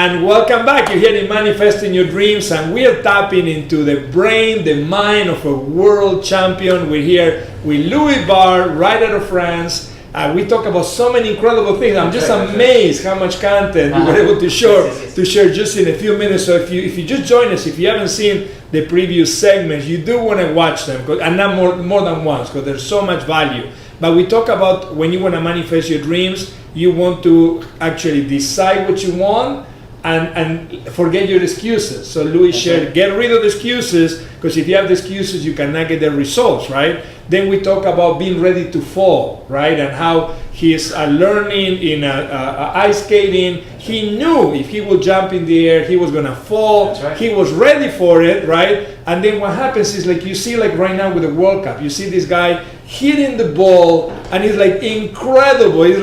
And welcome back. You're here in Manifesting Your Dreams, and we are tapping into the brain, the mind of a world champion. We're here with Louis Barr, right out of France. We talk about so many incredible things. I'm just amazed how much content we were able to share just in a few minutes. So if you just join us, if you haven't seen the previous segments, you do want to watch them, and not more than once, because there's so much value. But we talk about when you want to manifest your dreams, you want to actually decide what you want and forget your excuses. So Louis shared, get rid of the excuses, because if you have the excuses, you cannot get the results, right? Then we talk about being ready to fall, right? And how he's learning in ice skating. He knew if he would jump in the air, he was gonna fall. That's right. He was ready for it, right? And then what happens is, like you see, like right now with the World Cup, you see this guy hitting the ball, and it's like incredible. It's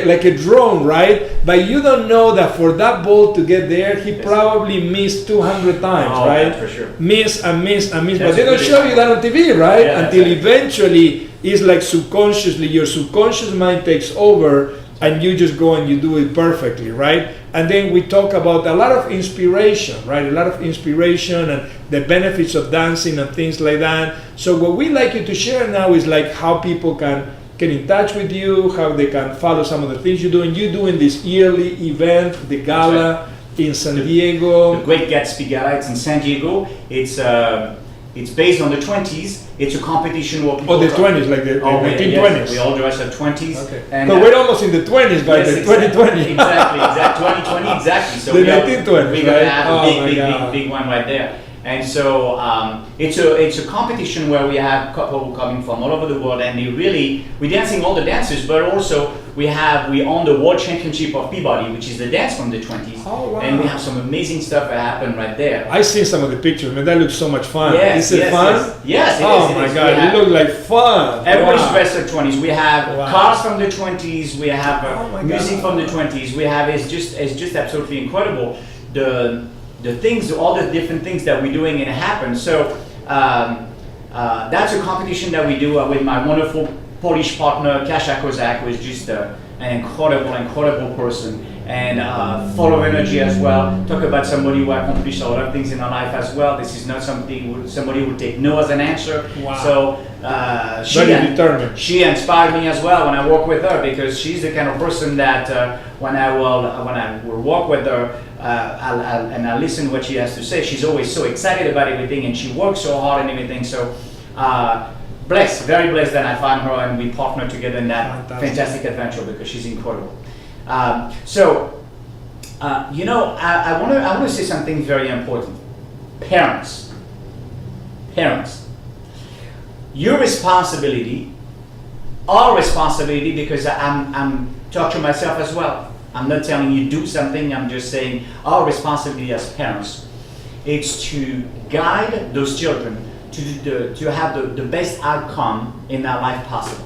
like a drone, right? But you don't know that for that ball to get there, he probably missed 200 times, right? That's for sure. Miss and miss and miss. That's but they don't show you that on TV, right? Yeah, Until right. eventually, it's like subconsciously, your subconscious mind takes over, and you just go and you do it perfectly, right? And then we talk about a lot of inspiration, right? A lot of inspiration and the benefits of dancing and things like that. So what we like you to share now is like how people can get in touch with you, how they can follow some of the things you're doing. You're doing this yearly event, the gala in San Diego. The Great Gatsby Gala. It's in San Diego. It's based on the 20s. It's a competition where people... Oh, the 20s, like the 1920s. Yes, we all dress at 20s. Okay. And, so we're almost in the 20s by the 2020. Exactly, 2020, exactly. So the 1920s, we're going to have right? a big one right there. And so it's a competition where we have couple coming from all over the world, and we're dancing all the dances, but also we own the World Championship of Peabody, which is the dance from the 20s. Oh, wow. And we have some amazing stuff that happened right there. I see some of the pictures, man. That looks so much fun. Yes, is it fun? Yes, it oh is. My God, it looks like fun. Everybody's dressed at 20s. We have Wow. cars from the 20s. We have music God. from the 20s. We have it's just absolutely incredible. The things, all the different things that we're doing and it happens. So that's a competition that we do with my wonderful Polish partner, Kasia Kozak, who is just an incredible person, and full of energy as well. Talk about somebody who accomplished a lot of things in her life as well. This is not somebody who would take no as an answer. Wow. So Very determined. she inspired me as well when I work with her, because she's the kind of person that when I will walk with her, I listen to what she has to say. She's always so excited about everything, and she works so hard and everything. So very blessed that I found her and we partner together in that fantastic adventure, because she's incredible. I want to say something very important. Parents, your responsibility, our responsibility, because I'm talking to myself as well. I'm not telling you do something, I'm just saying our responsibility as parents is to guide those children to have the best outcome in their life possible.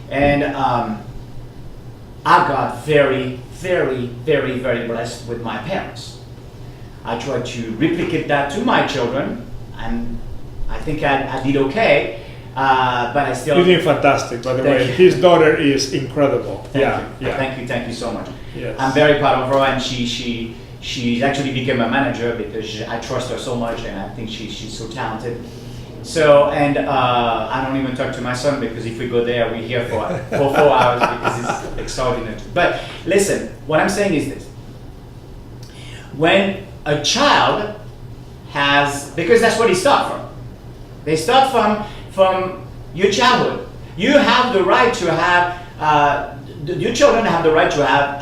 And I got very, very, very, very blessed with my parents. I tried to replicate that to my children, and I think I did okay. But I still... You're doing fantastic, by the way. His daughter is incredible. Thank you so much. Yes. I'm very proud of her, and she actually became a manager because I trust her so much, and I think she's so talented. So, and I don't even talk to my son, because if we go there, we're here for 4 hours, because it's extraordinary. But listen, what I'm saying is this. When a child has, because that's what they start from. They start from your childhood. You have the right to have, your children have the right to have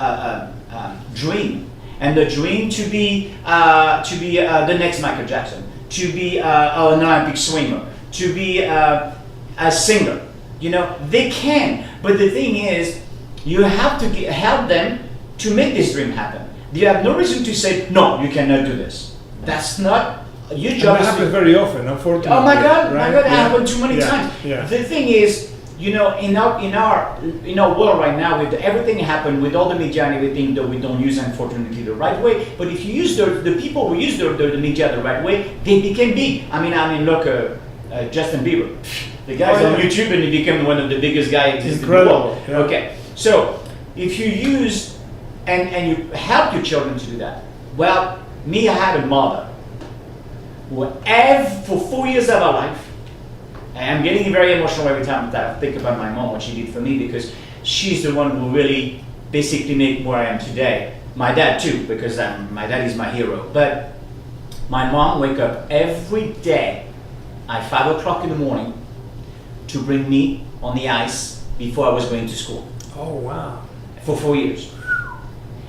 a dream, and the dream to be the next Michael Jackson, to be an Olympic swimmer, to be a singer. You know, they can, but the thing is, you have to help them to make this dream happen. You have no reason to say, no, you cannot do this. That's not your job. And that happens very often, unfortunately. Oh my God, right? that happened too many times. Yeah. The thing is, you know, in our world right now, with everything happened, with all the media and everything, that we don't use, unfortunately, the right way. But if you use the people who use the media the right way, they became big. I mean, look, Justin Bieber, the guy's on YouTube, and he became one of the biggest guys in the world. Yeah. Okay, so if you use and you help your children to do that. Well, me, I had a mother who, for 4 years of her life, and I'm getting very emotional every time that I think about my mom, what she did for me, because she's the one who really basically made where I am today. My dad too, because my dad is my hero. But my mom wake up every day at 5 o'clock in the morning to bring me on the ice before I was going to school. Oh, wow. For 4 years.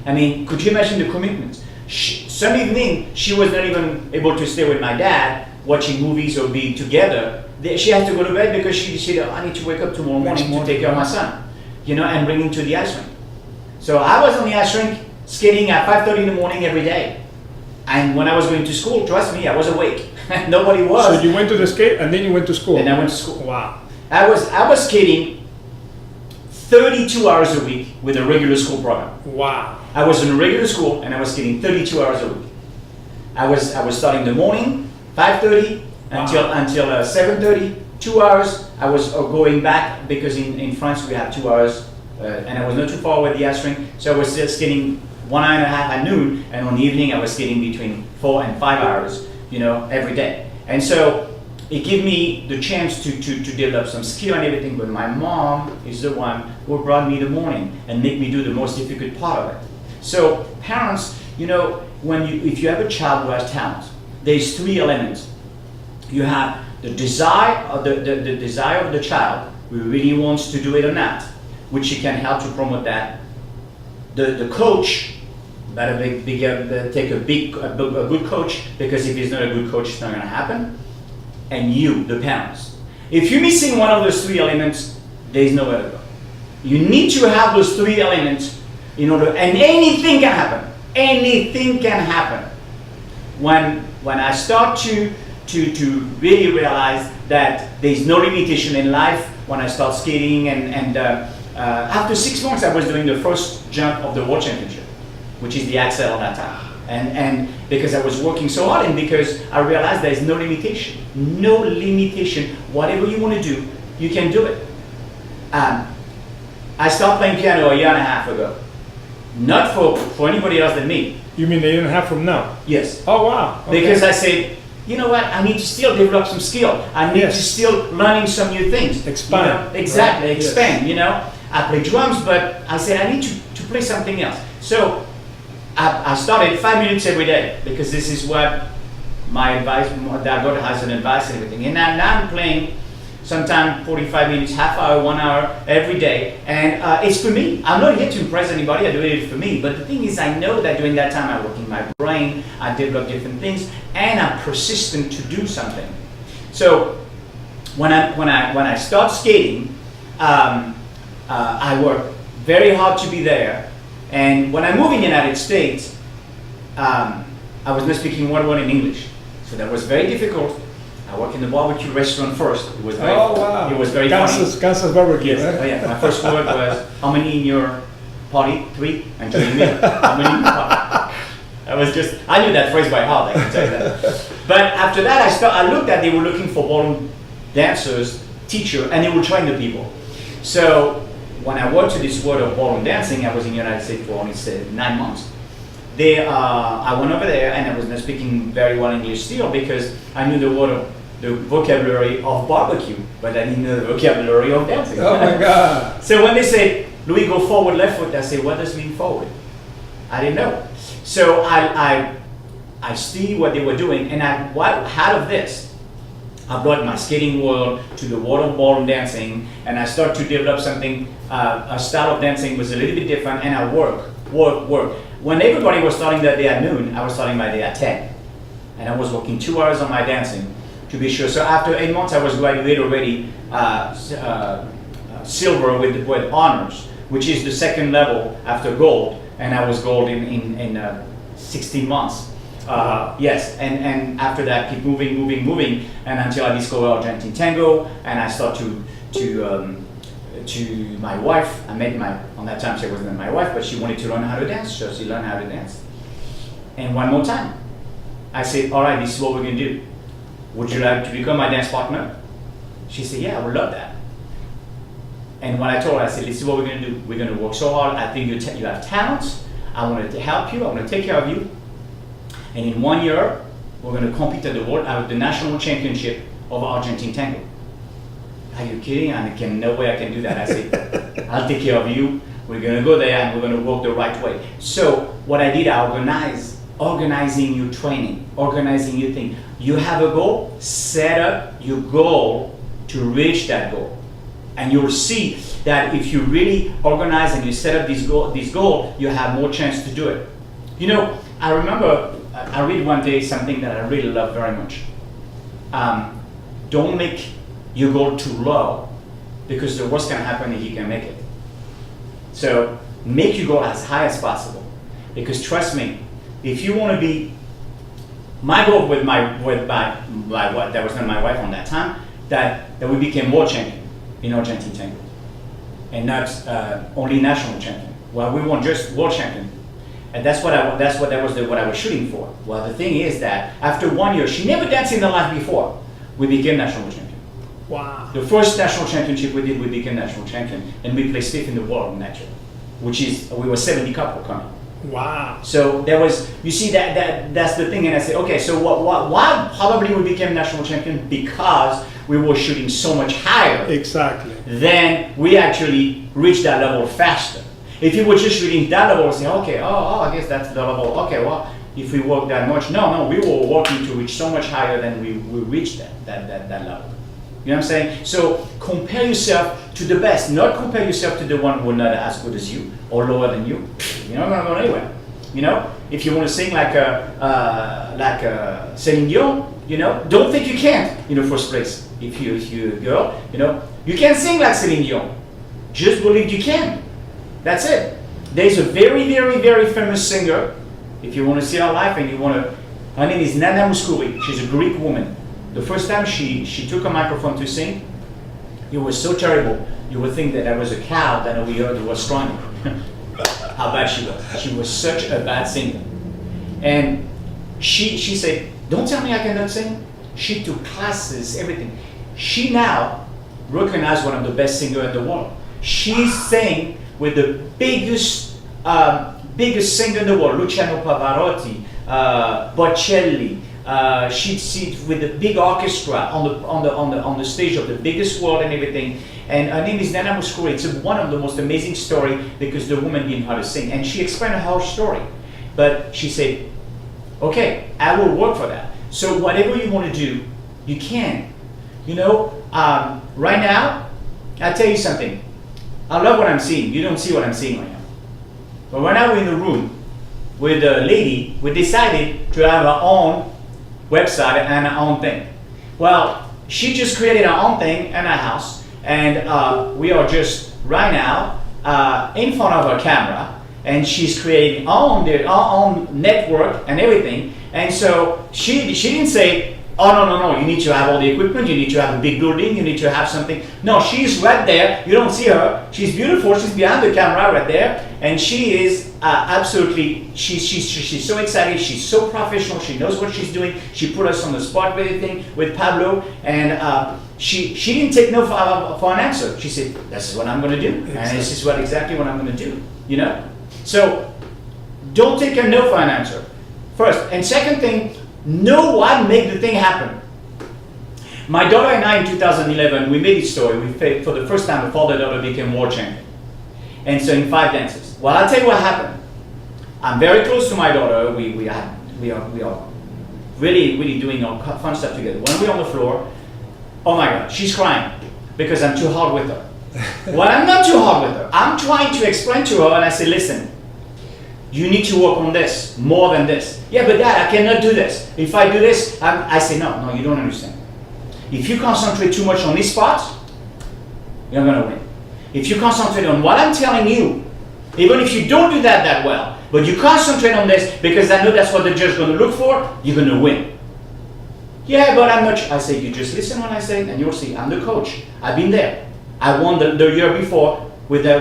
I mean, could you imagine the commitment? Some evening, she was not even able to stay with my dad, watching movies or being together. She had to go to bed because she said, I need to wake up tomorrow morning to take care of my son, and bring him to the ice rink. So I was on the ice rink skating at 5:30 in the morning every day. And when I was going to school, trust me, I was awake. Nobody was. So you went to the skate and then you went to school? And I went to school. Wow. I was skating 32 hours a week with a regular school program. Wow. I was in a regular school and I was skating 32 hours a week. I was starting the morning, 5:30 until 7:30, 2 hours. I was going back because in France we have 2 hours and I was not too far away the ice rink. So I was still skating 1 hour and a half at noon, and on the evening I was skating between 4 and 5 hours, every day. And so it gave me the chance to develop some skill and everything, but my mom is the one who brought me the morning and make me do the most difficult part of it. So parents, if you have a child who has talent, there's 3 elements. You have the desire of the desire of the child who really wants to do it or not, which you can help to promote that. The coach better take a good coach, because if he's not a good coach, it's not going to happen. And you, the parents. If you're missing one of those 3 elements, there's nowhere to go. You need to have those 3 elements in order, and anything can happen. Anything can happen. When I start to really realize that there's no limitation in life, when I start skating and after 6 months I was doing the first jump of the world championship, which is the axel at that time. And because I was working so hard, and because I realized there's no limitation. No limitation. Whatever you want to do, you can do it. I started playing piano a year and a half ago. Not for anybody else than me. You mean a year and a half from now? Yes. Oh, wow. Okay. Because I said, you know what, I need to still develop some skill. I need to still learning some new things. Expand. Exactly, right? expand, I play drums, but I said I need to play something else. So I started 5 minutes every day, because this is what my advice, that God has an advice and everything. And now I'm playing sometimes 45 minutes, half hour, 1 hour every day. And it's for me. I'm not here to impress anybody, I do it for me. But the thing is, I know that during that time I work in my brain, I develop different things, and I'm persistent to do something. So when I start skating, I work very hard to be there. And when I moved in the United States, I was not speaking word in English. So that was very difficult. I worked in the barbecue restaurant first. It was very, It was very funny. Kansas barbecue, yes, right? Yeah. My first word was, how many in your party? 3? And joining me. How many in your party? I knew that phrase by heart, I can tell you that. But after that, I looked at, they were looking for ballroom dancers, teacher, and they were training the people. So when I worked to this world of ballroom dancing, I was in the United States for only 9 months. I went over there, and I was not speaking very well English still, because I knew the vocabulary of barbecue, but I didn't know the vocabulary of dancing. Oh my God. So when they said, Louis, go forward, left foot, I said, what does it mean forward? I didn't know. So I see what they were doing, and out of this, I brought my skating world to the world of ballroom dancing, and I started to develop something, a style of dancing was a little bit different, and I work. When everybody was starting that day at noon, I was starting my day at 10. And I was working 2 hours on my dancing, to be sure. So after 8 months, I was graduated already silver with honors, which is the second level after gold, and I was gold in 16 months. Yes, and after that, keep moving, and until I discovered Argentine tango, and I start to my wife. I met on that time she wasn't my wife, but she wanted to learn how to dance, so she learned how to dance. And one more time, I said, all right, this is what we're gonna do. Would you like to become my dance partner? She said, yeah, I would love that. And when I told her, I said, this is what we're gonna do. We're gonna work so hard. I think you have talent. I want to help you. I want to take care of you. And in 1 year, we're going to compete at the national championship of Argentine tango. Are you kidding? No way I can do that. I said, I'll take care of you. We're going to go there and we're going to work the right way. So what I did, I organizing your training, organizing your thing. You have a goal, set up your goal to reach that goal. And you'll see that if you really organize and you set up this goal, you have more chance to do it. You know, I remember I read one day something that I really love very much. Don't make your goal too low, because the worst can happen if you can make it. So make your goal as high as possible, because trust me, if you want to be, my goal with my wife, that was not my wife on that time, that we became world champion in Argentine tango, and not only national champion. Well, we weren't just world champion, and what I was shooting for. Well, the thing is that after 1 year, she never danced in her life before, we became national champion. Wow. The first national championship we did, we became national champion, and we placed fifth in the world in that year, which is, we were 70 couple coming. Wow. So there was, you see, that's the thing, and I said, okay, so why probably we became national champion? Because we were shooting so much higher. Exactly. Then we actually reached that level faster. If you were just shooting that level, we say, okay, I guess that's the level. Okay, well, if we work that much, no, we were working to reach so much higher than we reached that level. You know what I'm saying? So compare yourself to the best, not compare yourself to the one who are not as good as you or lower than you. You're not gonna go anywhere. You know, if you want to sing like Celine Dion, you know, don't think you can't in the first place. If you're a girl, you know, you can sing like Celine Dion. Just believe you can. That's it. There's a very, very, very famous singer. If you want to see her life and you want to, her name is Nana Mouskouri. She's a Greek woman. The first time she took a microphone to sing, it was so terrible. You would think that there was a cow that we heard was crying. How bad she was. She was such a bad singer. And she said, don't tell me I cannot sing. She took classes, everything. She now recognized one of the best singers in the world. She sang with the biggest singer in the world, Luciano Pavarotti, Bocelli. She'd sit with the big orchestra on the stage of the biggest world and everything. And her name is Nana Mouskouri. It's one of the most amazing stories because the woman didn't know how to sing. And she explained her whole story. But she said, okay, I will work for that. So whatever you want to do, you can. You know, right now, I'll tell you something. I love what I'm seeing. You don't see what I'm seeing right now. But right now we're in a room with a lady. We decided to have our own website and our own thing. Well, she just created our own thing in our house, and we are just right now in front of her camera, and she's creating our own network and everything. And so she didn't say, oh no, you need to have all the equipment, you need to have a big building, you need to have something. No, she's right there. You don't see her. She's beautiful. She's behind the camera right there, and she is absolutely. She's so excited. She's so professional. She knows what she's doing. She put us on the spot with everything with Pablo, and she didn't take no for an answer. She said, "This is what I'm going to do, exactly. And this is exactly what I'm going to do." You know, so don't take a no for an answer. First, and second thing. Know what made the thing happen. My daughter and I in 2011, we made it story. We played for the first time. The father-daughter became world champion, and so in 5 dances. Well, I'll tell you what happened. I'm very close to my daughter. We are really doing our fun stuff together. When we're on the floor, oh my God, she's crying because I'm too hard with her. Well, I'm not too hard with her. I'm trying to explain to her, and I say, listen. You need to work on this more than this. Yeah, but Dad, I cannot do this. If I do this, I say, no, you don't understand. If you concentrate too much on this part, you're going to win. If you concentrate on what I'm telling you, even if you don't do that well, but you concentrate on this because I know that's what the judge is going to look for, you're going to win. Yeah, but I'm not. I say, you just listen when I say it, and you'll see. I'm the coach. I've been there. I won the year before with a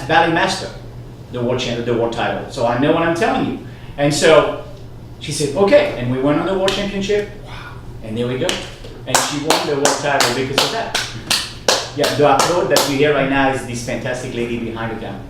ballet master. The world title. So I know what I'm telling you. And so she said, okay. And we went on the world championship. Wow. And there we go. And she won the world title because of that. Yeah, the applaud that you hear right now is this fantastic lady behind the camera.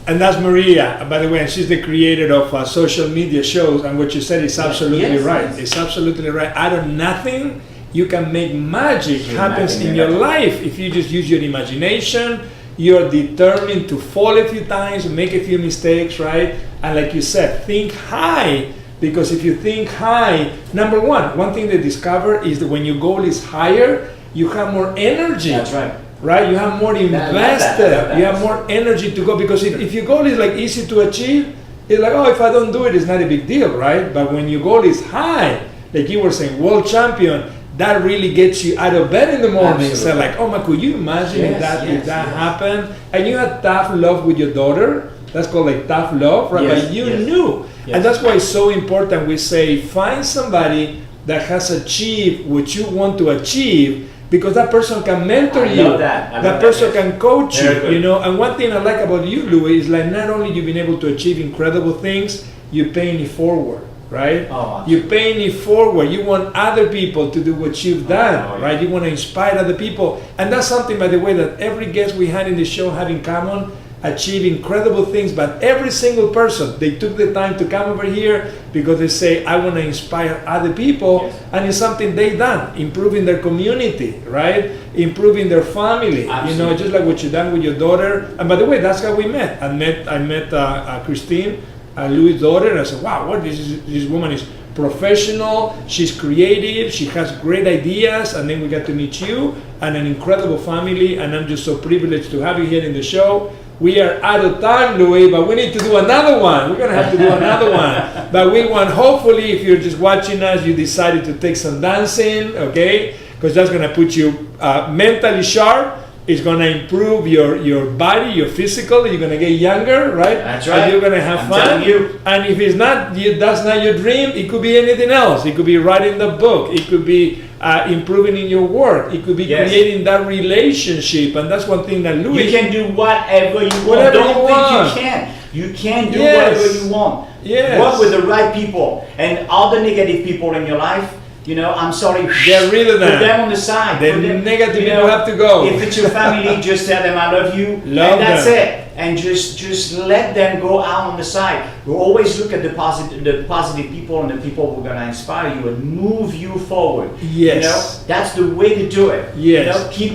And that's Maria, by the way, and she's the creator of social media shows. And what you said is absolutely right. Yes. It's absolutely right. Out of nothing, you can make magic happens in your life if you just use your imagination. You're determined to fall a few times, make a few mistakes, right? And like you said, think high. Because if you think high, number one thing they discover is that when your goal is higher, you have more energy. That's right. Right? You have more invested. You have more energy to go. Because if your goal is like easy to achieve, it's like, oh, if I don't do it, it's not a big deal, right? But when your goal is high, like you were saying, world champion, that really gets you out of bed in the morning. So like, oh my, could you imagine if that happened? And you had tough love with your daughter. That's called like tough love, right? But you knew. And that's why it's so important. We say, find somebody that has achieved what you want to achieve, because that person can mentor you. That person can coach you, you know. And one thing I like about you, Louis, is like not only you've been able to achieve incredible things, you're paying it forward, right? You're paying it forward. You want other people to do what you've done, right? You want to inspire other people. And that's something, by the way, that every guest we had in the show have in common. Achieve incredible things, but every single person, they took the time to come over here because they say, I want to inspire other people. And it's something they done, improving their community, right? Improving their family. Absolutely. You know, just like what you done with your daughter. And by the way, that's how we met. I met Christine, Louis' daughter, and I said, wow, what this woman is professional, she's creative, she has great ideas. And then we got to meet you and an incredible family, and I'm just so privileged to have you here in the show. We are out of time, Louis, but we need to do another one. We're going to have to do another one. But we want, hopefully, if you're just watching us, you decided to take some dancing, okay? Because that's going to put you mentally sharp. It's going to improve your body, your physical. You're going to get younger, right? That's right. And you're going to have fun. And if it's not, that's not your dream, it could be anything else. It could be writing the book. It could be improving in your work. It could be creating that relationship. And that's one thing that Louis... You can do whatever you want. Don't think you can. You can do whatever you want. Work with the right people. And all the negative people in your life, you know, I'm sorry, get rid of them. Put them on the side. The negative people have to go. If it's your family, just tell them I love you. And that's it. And just let them go out on the side. We always look at the positive people and the people who are going to inspire you and move you forward. Yes. You know, that's the way to do it. Yes. You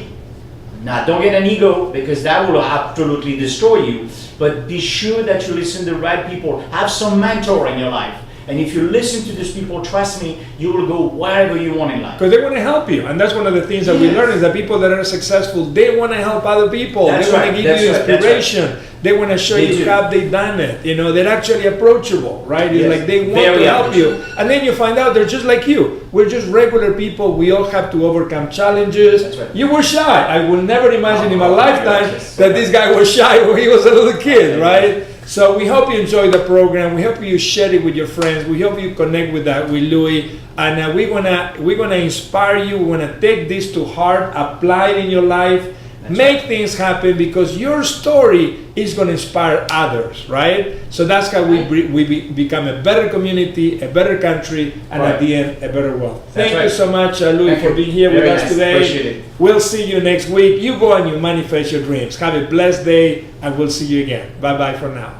know, don't get an ego, because that will absolutely destroy you. But be sure that you listen to the right people. Have some mentor in your life. And if you listen to these people, trust me, you will go wherever you want in life. Because they want to help you. And that's one of the things that we learn, is that people that are successful, they want to help other people. They want to give you inspiration. They want to show you how they've done it. You know, they're actually approachable, right? It's like they want to help you. And then you find out they're just like you. We're just regular people. We all have to overcome challenges. You were shy. I will never imagine in my lifetime that this guy was shy when he was a little kid, right? So we hope you enjoy the program. We hope you share it with your friends. We hope you connect with Louis. And we're gonna inspire you. We wanna take this to heart, apply it in your life, make things happen, because your story is gonna inspire others, right? So that's how we become a better community, a better country, and at the end, a better world. Thank you so much, Louis, for being here with us today. Appreciate it. We'll see you next week. You go and you manifest your dreams. Have a blessed day, and we'll see you again. Bye-bye for now.